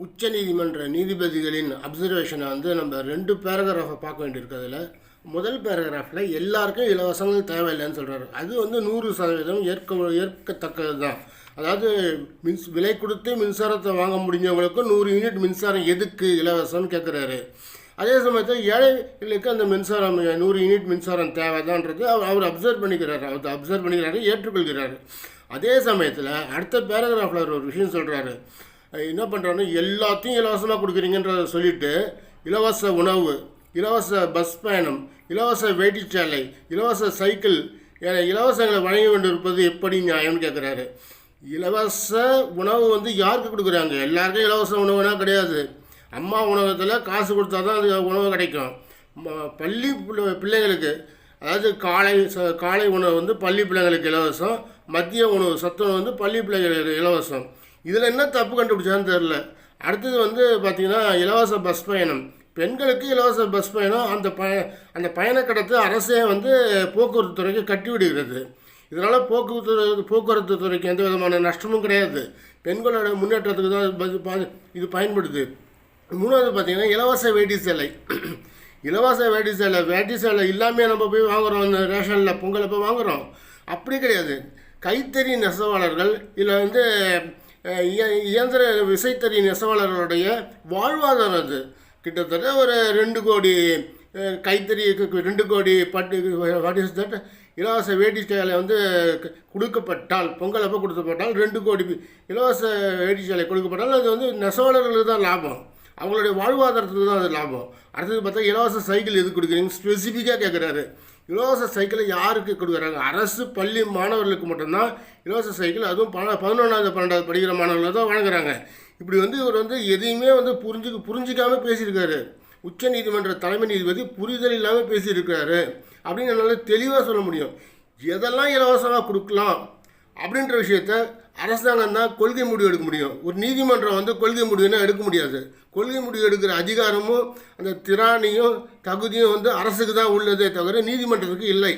உச்சநீதிமன்ற நீதிபதிகளின் அப்சர்வேஷனை நம்ம 2 பேராகிராஃபை பார்க்க வேண்டியிருக்கு. அதில் முதல் பேராகிராஃபில் எல்லாருக்கும் இலவசங்கள் தேவையில்லைன்னு சொல்கிறாரு. அது 100% ஏற்கத்தக்கது தான். அதாவது விலை கொடுத்து மின்சாரத்தை வாங்க முடிஞ்சவங்களுக்கு 100 யூனிட் மின்சாரம் எதுக்கு இலவசம்னு கேட்குறாரு. அதே சமயத்தில் ஏழைகளுக்கு அந்த மின்சாரம் 100 யூனிட் மின்சாரம் தேவைதான்றது அவர் அப்சர்வ் பண்ணிக்கிறாரு, ஏற்றுக்கொள்கிறாரு. அதே சமயத்தில் அடுத்த பேராகிராஃபில் ஒரு விஷயம் சொல்கிறாரு. என்ன பண்ணுறாருன்னா, எல்லாத்தையும் இலவசமாக கொடுக்குறீங்கன்றத சொல்லிவிட்டு இலவச உணவு, இலவச பஸ் பயணம், இலவச வேட்டிச்சாலை, இலவச சைக்கிள் என இலவசங்களை வழங்க வேண்டியிருப்பது எப்படி நியாயம்னு கேட்குறாரு. இலவச உணவு யாருக்கு கொடுக்குறாங்க? எல்லாருக்கும் இலவச உணவுனா கிடையாது. அம்மா உணவகத்தில் காசு கொடுத்தா தான் அது உணவு கிடைக்கும். பள்ளி பிள்ளைங்களுக்கு, அதாவது காலை உணவு பள்ளி பிள்ளைங்களுக்கு இலவசம், மதிய உணவு சத்துணவு பள்ளி பிள்ளைங்களுக்கு இலவசம். இதில் என்ன தப்பு கண்டுபிடிச்சான்னு தெரில. அடுத்தது பார்த்திங்கன்னா இலவச பஸ் பயணம், பெண்களுக்கு இலவச பஸ் பயணம். அந்த பயணக்கடத்தை அரசே போக்குவரத்து துறைக்கு கட்டி விடுகிறது. இதனால் போக்குவரத்து துறைக்கு எந்த விதமான நஷ்டமும் கிடையாது. பெண்களோட முன்னேற்றத்துக்கு தான் இது பயன்படுது. மூணாவது பார்த்திங்கன்னா இலவச வேட்டி சேலை. இலவச வேட்டி சேலை இல்லாமல் நம்ம போய் வாங்குகிறோம். அந்த ரேஷனில் பொங்கலை போய் வாங்குகிறோம். அப்படி கிடையாது. கைத்தறி நெசவாளர்கள் இல்லை இயந்திர விசைத்தறி நெசவாளர்களுடைய வாழ்வாதாரம் அது. கிட்டத்தட்ட ஒரு 2 கோடி கைத்தறி 2 கோடி பட்டு இலவச வேட்டி சேலை கொடுக்கப்பட்டால், பொங்கல் அப்போ கொடுக்கப்பட்டால் 2 கோடி இலவச வேட்டி சேலை கொடுக்கப்பட்டால் அது நெசவாளர்களுக்கு தான் லாபம், அவங்களுடைய வாழ்வாதாரத்துக்கு தான் அது லாபம். அடுத்தது பார்த்தா இலவச சைக்கிள் எது கொடுக்குறீங்க ஸ்பெசிஃபிக்காக கேட்குறாரு. இலவச சைக்கிளை யாருக்கு கொடுக்குறாங்க? அரசு பள்ளி மாணவர்களுக்கு மட்டும்தான் இலவச சைக்கிள், அதுவும் 11ஆவது 12ஆவது படிக்கிற மாணவர்கள் தான் வழங்குறாங்க. இப்படி இவர் எதையுமே புரிஞ்சிக்காமல் பேசியிருக்காரு. உச்ச நீதிமன்ற தலைமை நீதிபதி புரிதல் இல்லாமல் பேசியிருக்காரு அப்படின்னு என்னால் தெளிவாக சொல்ல முடியும். எதெல்லாம் இலவசமாக கொடுக்கலாம் அப்படின்ற விஷயத்த அரசாங்கம் தான் கொள்கை முடிவு எடுக்க முடியும். ஒரு நீதிமன்றம் கொள்கை முடிவுன்னா எடுக்க முடியாது. கொள்கை முடிவு எடுக்கிற அதிகாரமும் அந்த திராணியும் தகுதியும் அரசுக்கு தான் உள்ளதே தவிர நீதிமன்றத்துக்கு இல்லை.